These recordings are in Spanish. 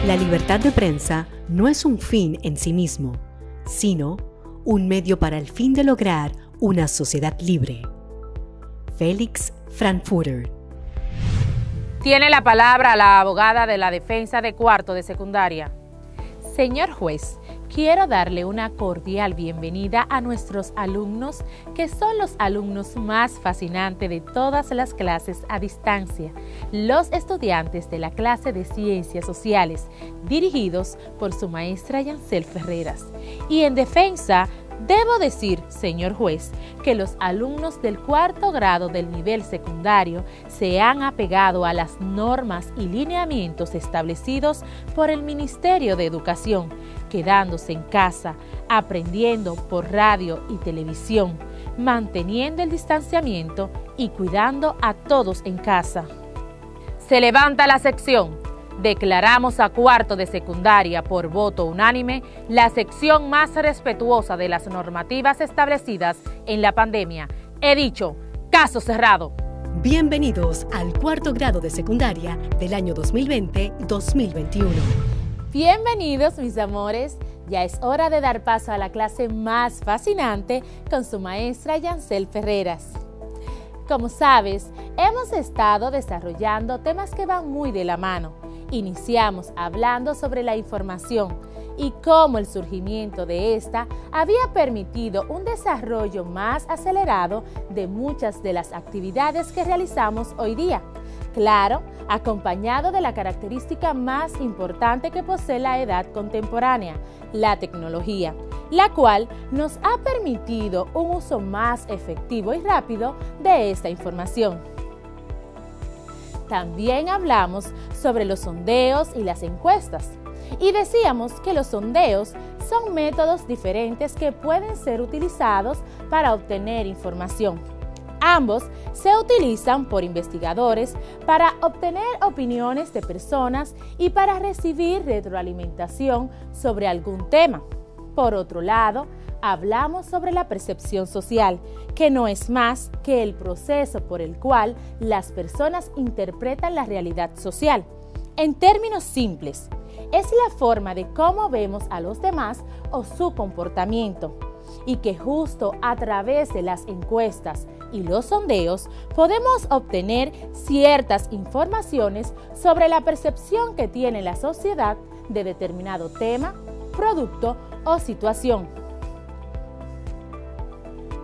La libertad de prensa no es un fin en sí mismo, sino un medio para el fin de lograr una sociedad libre. Félix Frankfurter. Tiene la palabra la abogada de la defensa de cuarto de secundaria. Señor juez, quiero darle una cordial bienvenida a nuestros alumnos, que son los alumnos más fascinantes de todas las clases a distancia, los estudiantes de la clase de Ciencias Sociales, dirigidos por su maestra Yancel Ferreras. Y en defensa, debo decir, señor juez, que los alumnos del cuarto grado del nivel secundario se han apegado a las normas y lineamientos establecidos por el Ministerio de Educación, quedándose en casa, aprendiendo por radio y televisión, manteniendo el distanciamiento y cuidando a todos en casa. Se levanta la sección. Declaramos a cuarto de secundaria por voto unánime la sección más respetuosa de las normativas establecidas en la pandemia. He dicho, caso cerrado. Bienvenidos al cuarto grado de secundaria del año 2020-2021. Bienvenidos, mis amores. Ya es hora de dar paso a la clase más fascinante con su maestra Yancel Ferreras. Como sabes, hemos estado desarrollando temas que van muy de la mano. Iniciamos hablando sobre la información y cómo el surgimiento de esta había permitido un desarrollo más acelerado de muchas de las actividades que realizamos hoy día. Claro, acompañado de la característica más importante que posee la edad contemporánea, la tecnología, la cual nos ha permitido un uso más efectivo y rápido de esta información. También hablamos sobre los sondeos y las encuestas, y decíamos que los sondeos son métodos diferentes que pueden ser utilizados para obtener información. Ambos se utilizan por investigadores para obtener opiniones de personas y para recibir retroalimentación sobre algún tema. Por otro lado, hablamos sobre la percepción social, que no es más que el proceso por el cual las personas interpretan la realidad social. En términos simples, es la forma de cómo vemos a los demás o su comportamiento, y que justo a través de las encuestas y los sondeos podemos obtener ciertas informaciones sobre la percepción que tiene la sociedad de determinado tema, producto o situación.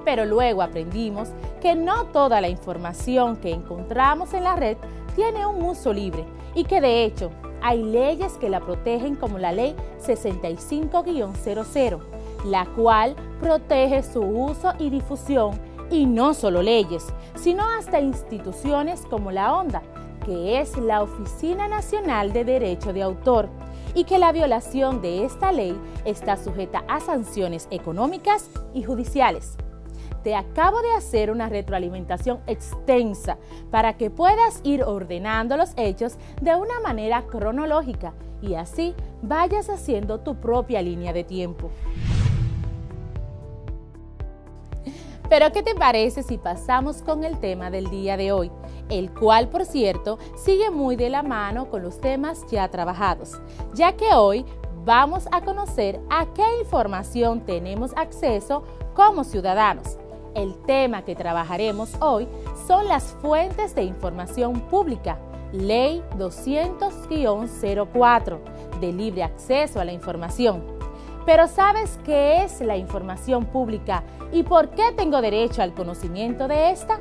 Pero luego aprendimos que no toda la información que encontramos en la red tiene un uso libre y que de hecho hay leyes que la protegen, como la Ley 65-00, la cual protege su uso y difusión, y no solo leyes, sino hasta instituciones como la ONDA, que es la Oficina Nacional de Derecho de Autor, y que la violación de esta ley está sujeta a sanciones económicas y judiciales. Te acabo de hacer una retroalimentación extensa para que puedas ir ordenando los hechos de una manera cronológica y así vayas haciendo tu propia línea de tiempo. Pero ¿qué te parece si pasamos con el tema del día de hoy? El cual, por cierto, sigue muy de la mano con los temas ya trabajados, ya que hoy vamos a conocer a qué información tenemos acceso como ciudadanos. El tema que trabajaremos hoy son las fuentes de información pública, Ley 200-04, de libre acceso a la información. Pero ¿sabes qué es la información pública y por qué tengo derecho al conocimiento de esta?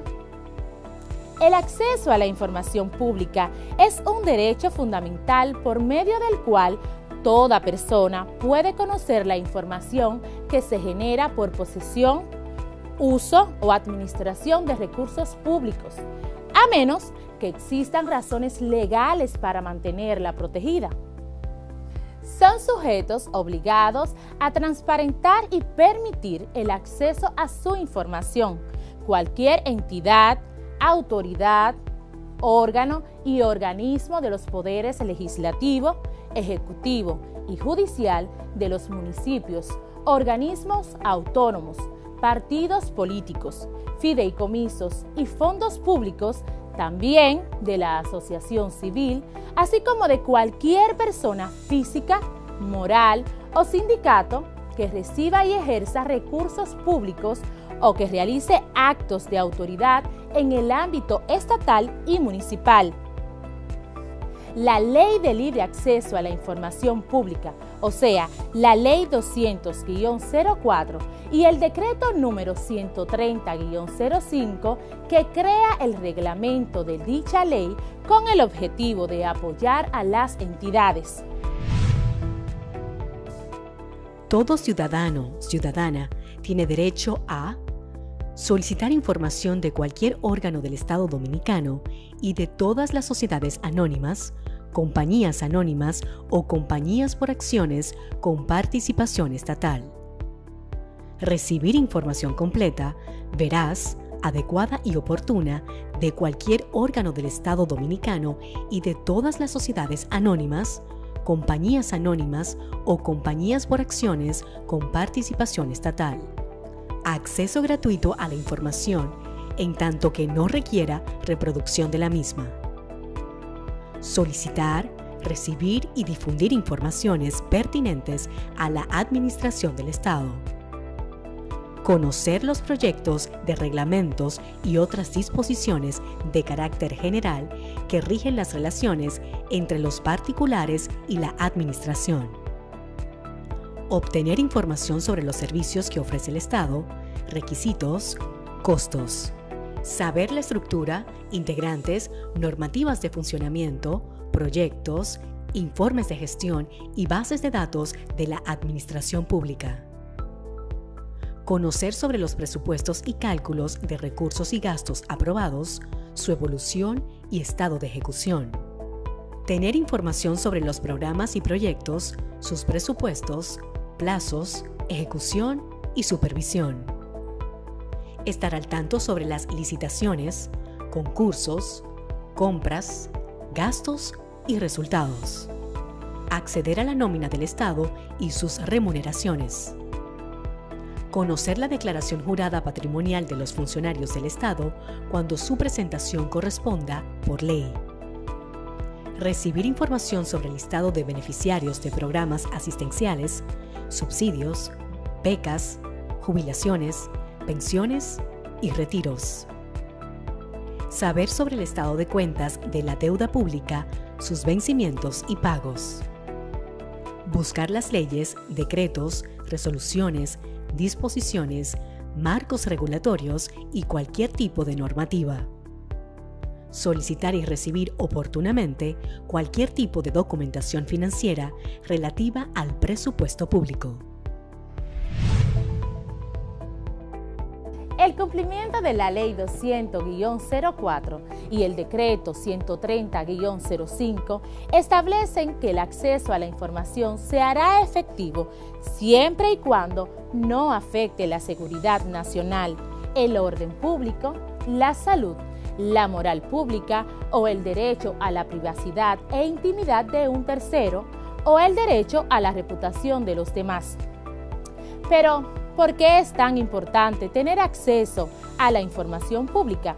El acceso a la información pública es un derecho fundamental por medio del cual toda persona puede conocer la información que se genera por posesión, uso o administración de recursos públicos, a menos que existan razones legales para mantenerla protegida. Son sujetos obligados a transparentar y permitir el acceso a su información, cualquier entidad, autoridad, órgano y organismo de los poderes legislativo, ejecutivo y judicial de los municipios, organismos autónomos, partidos políticos, fideicomisos y fondos públicos también de la asociación civil, así como de cualquier persona física, moral o sindicato que reciba y ejerza recursos públicos o que realice actos de autoridad en el ámbito estatal y municipal. La Ley de Libre Acceso a la Información Pública, o sea, la Ley 200-04 y el Decreto número 130-05 que crea el reglamento de dicha ley con el objetivo de apoyar a las entidades. Todo ciudadano, ciudadana, tiene derecho a solicitar información de cualquier órgano del Estado Dominicano y de todas las sociedades anónimas, compañías anónimas o compañías por acciones con participación estatal. Recibir información completa, veraz, adecuada y oportuna de cualquier órgano del Estado Dominicano y de todas las sociedades anónimas, compañías anónimas o compañías por acciones con participación estatal. Acceso gratuito a la información en tanto que no requiera reproducción de la misma. Solicitar, recibir y difundir informaciones pertinentes a la administración del Estado. Conocer los proyectos de reglamentos y otras disposiciones de carácter general que rigen las relaciones entre los particulares y la administración. Obtener información sobre los servicios que ofrece el Estado, requisitos, costos. Saber la estructura, integrantes, normativas de funcionamiento, proyectos, informes de gestión y bases de datos de la administración pública. Conocer sobre los presupuestos y cálculos de recursos y gastos aprobados, su evolución y estado de ejecución. Tener información sobre los programas y proyectos, sus presupuestos, plazos, ejecución y supervisión. Estar al tanto sobre las licitaciones, concursos, compras, gastos y resultados. Acceder a la nómina del Estado y sus remuneraciones. Conocer la declaración jurada patrimonial de los funcionarios del Estado cuando su presentación corresponda por ley. Recibir información sobre el listado de beneficiarios de programas asistenciales, subsidios, becas, jubilaciones, pensiones y retiros. Saber sobre el estado de cuentas de la deuda pública, sus vencimientos y pagos. Buscar las leyes, decretos, resoluciones, disposiciones, marcos regulatorios y cualquier tipo de normativa. Solicitar y recibir oportunamente cualquier tipo de documentación financiera relativa al presupuesto público. El cumplimiento de la Ley 200-04 y el Decreto 130-05 establecen que el acceso a la información se hará efectivo siempre y cuando no afecte la seguridad nacional, el orden público, la salud, la moral pública o el derecho a la privacidad e intimidad de un tercero o el derecho a la reputación de los demás. Pero, ¿por qué es tan importante tener acceso a la información pública?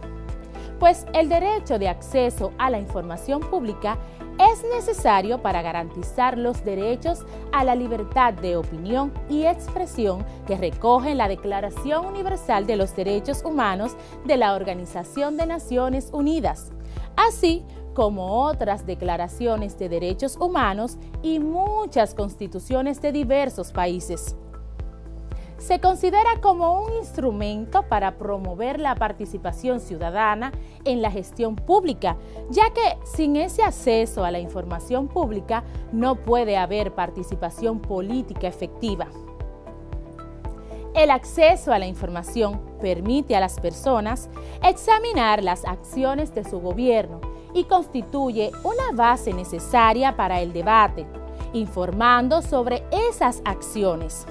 Pues el derecho de acceso a la información pública es necesario para garantizar los derechos a la libertad de opinión y expresión que recoge la Declaración Universal de los Derechos Humanos de la Organización de Naciones Unidas, así como otras declaraciones de derechos humanos y muchas constituciones de diversos países. Se considera como un instrumento para promover la participación ciudadana en la gestión pública, ya que sin ese acceso a la información pública no puede haber participación política efectiva. El acceso a la información permite a las personas examinar las acciones de su gobierno y constituye una base necesaria para el debate, informando sobre esas acciones.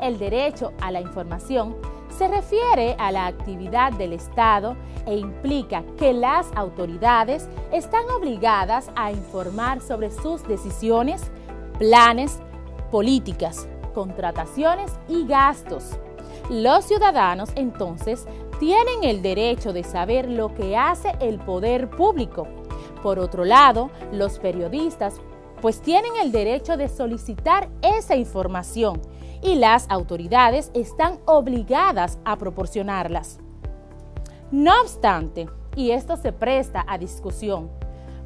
El derecho a la información se refiere a la actividad del Estado e implica que las autoridades están obligadas a informar sobre sus decisiones, planes, políticas, contrataciones y gastos. Los ciudadanos, entonces, tienen el derecho de saber lo que hace el poder público. Por otro lado, los periodistas pues tienen el derecho de solicitar esa información y las autoridades están obligadas a proporcionarlas. No obstante, y esto se presta a discusión,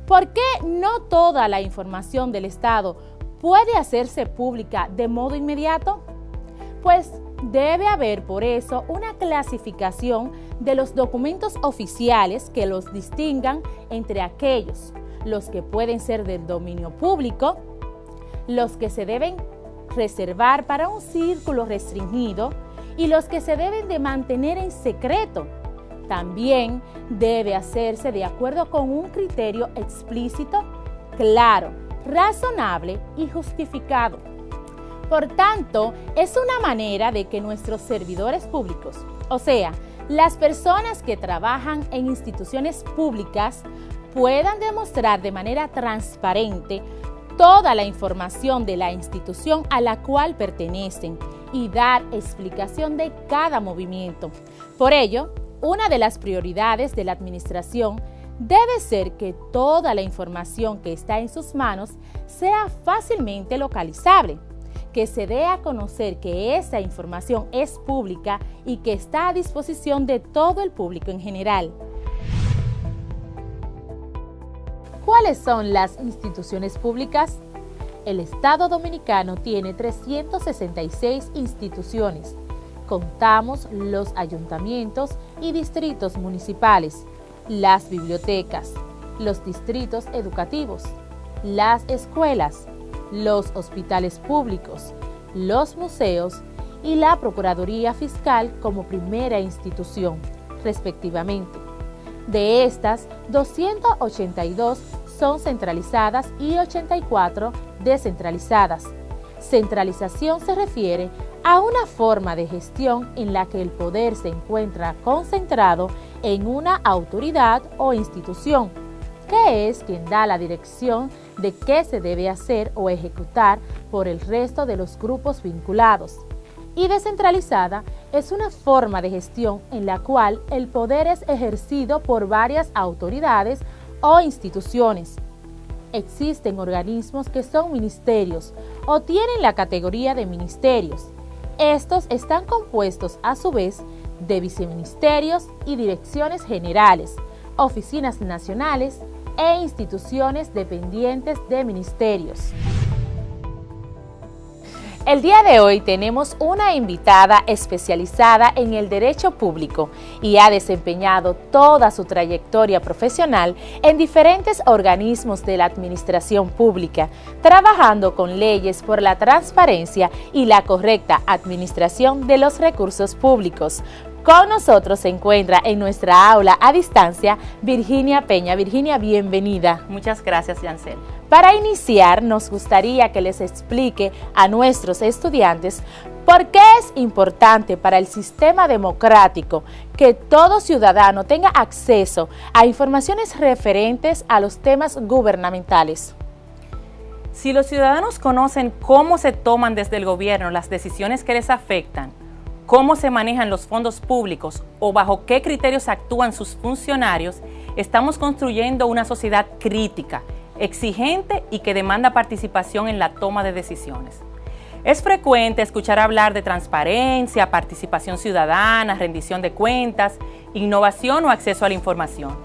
¿por qué no toda la información del Estado puede hacerse pública de modo inmediato? Pues debe haber por eso una clasificación de los documentos oficiales que los distingan entre aquellos, los que pueden ser del dominio público, los que se deben reservar para un círculo restringido y los que se deben de mantener en secreto. También debe hacerse de acuerdo con un criterio explícito, claro, razonable y justificado. Por tanto, es una manera de que nuestros servidores públicos, o sea, las personas que trabajan en instituciones públicas, puedan demostrar de manera transparente toda la información de la institución a la cual pertenecen y dar explicación de cada movimiento. Por ello, una de las prioridades de la administración debe ser que toda la información que está en sus manos sea fácilmente localizable, que se dé a conocer que esa información es pública y que está a disposición de todo el público en general. ¿Cuáles son las instituciones públicas? El Estado Dominicano tiene 366 instituciones. Contamos los ayuntamientos y distritos municipales, las bibliotecas, los distritos educativos, las escuelas, los hospitales públicos, los museos y la Procuraduría Fiscal como primera institución, respectivamente. De estas, 282 son centralizadas y 84 descentralizadas. Centralización se refiere a una forma de gestión en la que el poder se encuentra concentrado en una autoridad o institución, que es quien da la dirección de qué se debe hacer o ejecutar por el resto de los grupos vinculados. Y descentralizada es una forma de gestión en la cual el poder es ejercido por varias autoridades o instituciones. Existen organismos que son ministerios o tienen la categoría de ministerios. Estos están compuestos a su vez de viceministerios y direcciones generales, oficinas nacionales e instituciones dependientes de ministerios. El día de hoy tenemos una invitada especializada en el derecho público y ha desempeñado toda su trayectoria profesional en diferentes organismos de la administración pública, trabajando con leyes por la transparencia y la correcta administración de los recursos públicos. Con nosotros se encuentra en nuestra aula a distancia Virginia Peña. Virginia, bienvenida. Muchas gracias, Yancel. Para iniciar, nos gustaría que les explique a nuestros estudiantes por qué es importante para el sistema democrático que todo ciudadano tenga acceso a informaciones referentes a los temas gubernamentales. Si los ciudadanos conocen cómo se toman desde el gobierno las decisiones que les afectan, cómo se manejan los fondos públicos o bajo qué criterios actúan sus funcionarios, estamos construyendo una sociedad crítica, exigente y que demanda participación en la toma de decisiones. Es frecuente escuchar hablar de transparencia, participación ciudadana, rendición de cuentas, innovación o acceso a la información.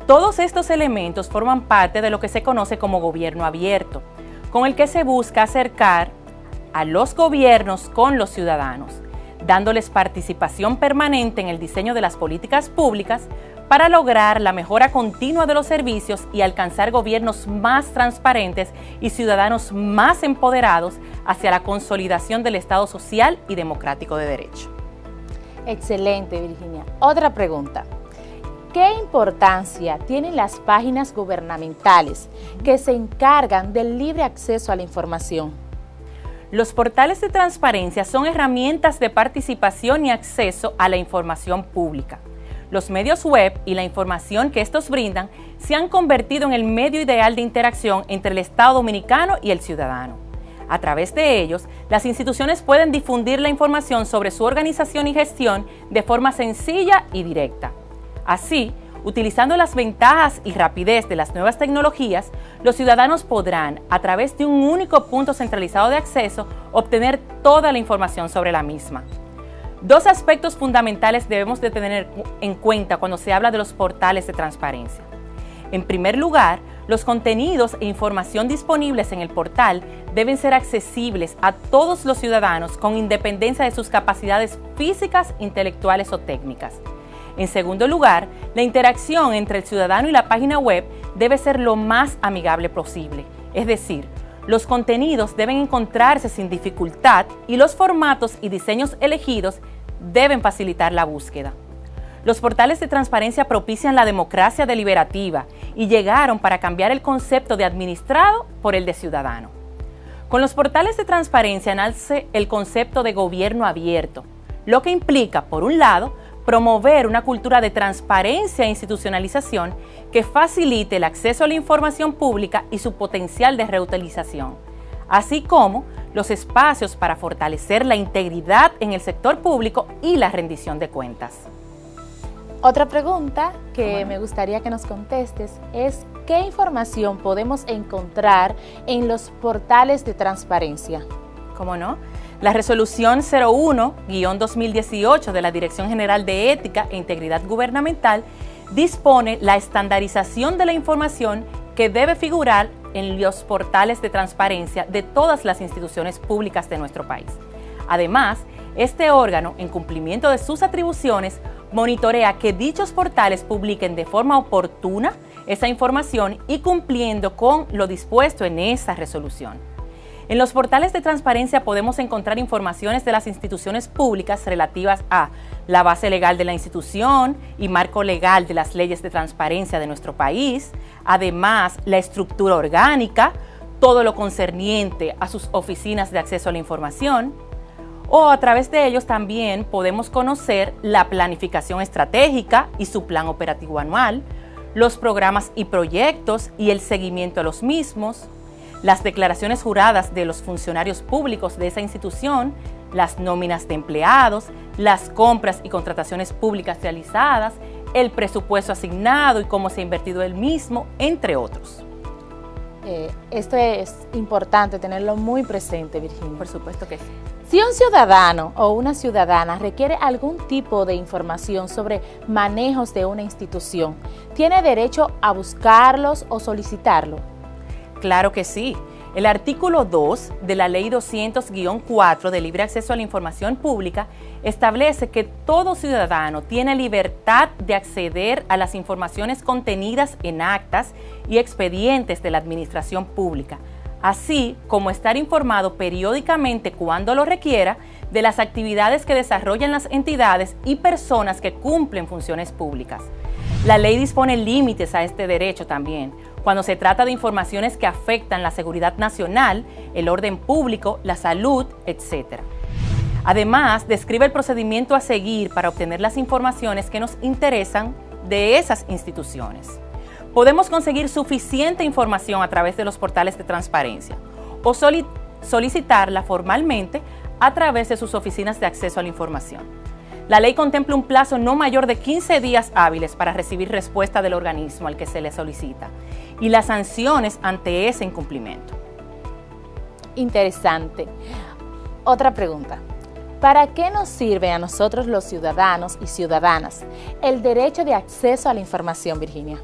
Todos estos elementos forman parte de lo que se conoce como gobierno abierto, con el que se busca acercar a los gobiernos con los ciudadanos, dándoles participación permanente en el diseño de las políticas públicas para lograr la mejora continua de los servicios y alcanzar gobiernos más transparentes y ciudadanos más empoderados hacia la consolidación del Estado social y democrático de derecho. Excelente, Virginia. Otra pregunta. ¿Qué importancia tienen las páginas gubernamentales que se encargan del libre acceso a la información? Los portales de transparencia son herramientas de participación y acceso a la información pública. Los medios web y la información que estos brindan se han convertido en el medio ideal de interacción entre el Estado dominicano y el ciudadano. A través de ellos, las instituciones pueden difundir la información sobre su organización y gestión de forma sencilla y directa. Así, utilizando las ventajas y rapidez de las nuevas tecnologías, los ciudadanos podrán, a través de un único punto centralizado de acceso, obtener toda la información sobre la misma. Dos aspectos fundamentales debemos de tener en cuenta cuando se habla de los portales de transparencia. En primer lugar, los contenidos e información disponibles en el portal deben ser accesibles a todos los ciudadanos con independencia de sus capacidades físicas, intelectuales o técnicas. En segundo lugar, la interacción entre el ciudadano y la página web debe ser lo más amigable posible, es decir, los contenidos deben encontrarse sin dificultad y los formatos y diseños elegidos deben facilitar la búsqueda. Los portales de transparencia propician la democracia deliberativa y llegaron para cambiar el concepto de administrado por el de ciudadano. Con los portales de transparencia nace el concepto de gobierno abierto, lo que implica, por un lado, promover una cultura de transparencia e institucionalización que facilite el acceso a la información pública y su potencial de reutilización, así como los espacios para fortalecer la integridad en el sector público y la rendición de cuentas. Otra pregunta que me gustaría que nos contestes es ¿qué información podemos encontrar en los portales de transparencia? ¿Cómo no? La Resolución 01-2018 de la Dirección General de Ética e Integridad Gubernamental dispone la estandarización de la información que debe figurar en los portales de transparencia de todas las instituciones públicas de nuestro país. Además, este órgano, en cumplimiento de sus atribuciones, monitorea que dichos portales publiquen de forma oportuna esa información y cumpliendo con lo dispuesto en esa resolución. En los portales de transparencia podemos encontrar informaciones de las instituciones públicas relativas a la base legal de la institución y marco legal de las leyes de transparencia de nuestro país, además la estructura orgánica, todo lo concerniente a sus oficinas de acceso a la información, o a través de ellos también podemos conocer la planificación estratégica y su plan operativo anual, los programas y proyectos y el seguimiento a los mismos, las declaraciones juradas de los funcionarios públicos de esa institución, las nóminas de empleados, las compras y contrataciones públicas realizadas, el presupuesto asignado y cómo se ha invertido el mismo, entre otros. Esto es importante tenerlo muy presente, Virginia. Por supuesto que sí. Si un ciudadano o una ciudadana requiere algún tipo de información sobre manejos de una institución, ¿tiene derecho a buscarlos o solicitarlo? Claro que sí. El artículo 2 de la Ley 200-4 de Libre Acceso a la Información Pública establece que todo ciudadano tiene libertad de acceder a las informaciones contenidas en actas y expedientes de la administración pública, así como estar informado periódicamente cuando lo requiera de las actividades que desarrollan las entidades y personas que cumplen funciones públicas. La ley dispone límites a este derecho también, cuando se trata de informaciones que afectan la seguridad nacional, el orden público, la salud, etc. Además, describe el procedimiento a seguir para obtener las informaciones que nos interesan de esas instituciones. Podemos conseguir suficiente información a través de los portales de transparencia o solicitarla formalmente a través de sus oficinas de acceso a la información. La ley contempla un plazo no mayor de 15 días hábiles para recibir respuesta del organismo al que se le solicita y las sanciones ante ese incumplimiento. Interesante. Otra pregunta. ¿Para qué nos sirve a nosotros los ciudadanos y ciudadanas el derecho de acceso a la información, Virginia?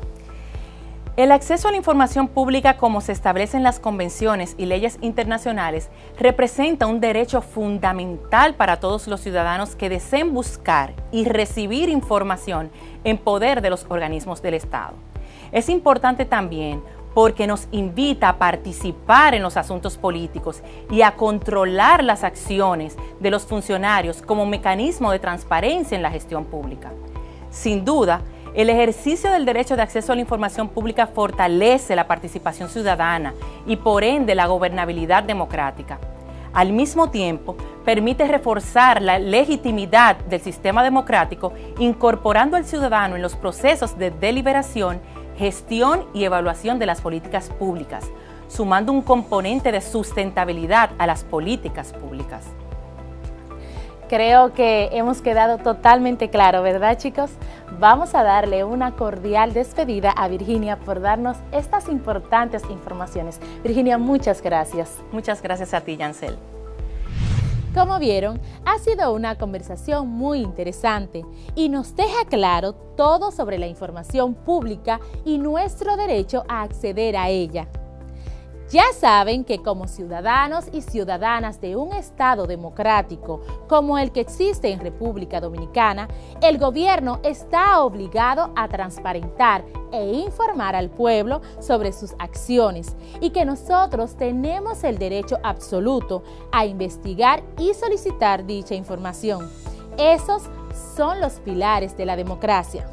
El acceso a la información pública, como se establece en las convenciones y leyes internacionales, representa un derecho fundamental para todos los ciudadanos que deseen buscar y recibir información en poder de los organismos del Estado. Es importante también porque nos invita a participar en los asuntos políticos y a controlar las acciones de los funcionarios como mecanismo de transparencia en la gestión pública. Sin duda, el ejercicio del derecho de acceso a la información pública fortalece la participación ciudadana y por ende la gobernabilidad democrática. Al mismo tiempo, permite reforzar la legitimidad del sistema democrático, incorporando al ciudadano en los procesos de deliberación, gestión y evaluación de las políticas públicas, sumando un componente de sustentabilidad a las políticas públicas. Creo que hemos quedado totalmente claro, ¿verdad, chicos? Vamos a darle una cordial despedida a Virginia por darnos estas importantes informaciones. Virginia, muchas gracias. Muchas gracias a ti, Yancel. Como vieron, ha sido una conversación muy interesante y nos deja claro todo sobre la información pública y nuestro derecho a acceder a ella. Ya saben que como ciudadanos y ciudadanas de un Estado democrático como el que existe en República Dominicana, el gobierno está obligado a transparentar e informar al pueblo sobre sus acciones y que nosotros tenemos el derecho absoluto a investigar y solicitar dicha información. Esos son los pilares de la democracia.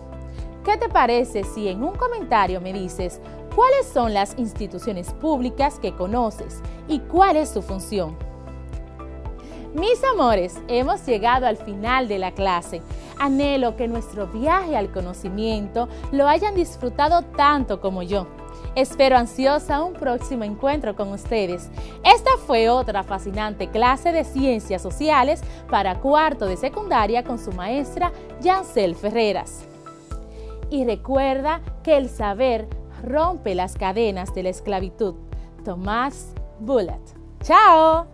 ¿Qué te parece si en un comentario me dices cuáles son las instituciones públicas que conoces y cuál es su función? Mis amores, hemos llegado al final de la clase. Anhelo que nuestro viaje al conocimiento lo hayan disfrutado tanto como yo. Espero ansiosa un próximo encuentro con ustedes. Esta fue otra fascinante clase de Ciencias Sociales para cuarto de secundaria con su maestra Yancel Ferreras. Y recuerda que el saber rompe las cadenas de la esclavitud. Tomás Bullitt. ¡Chao!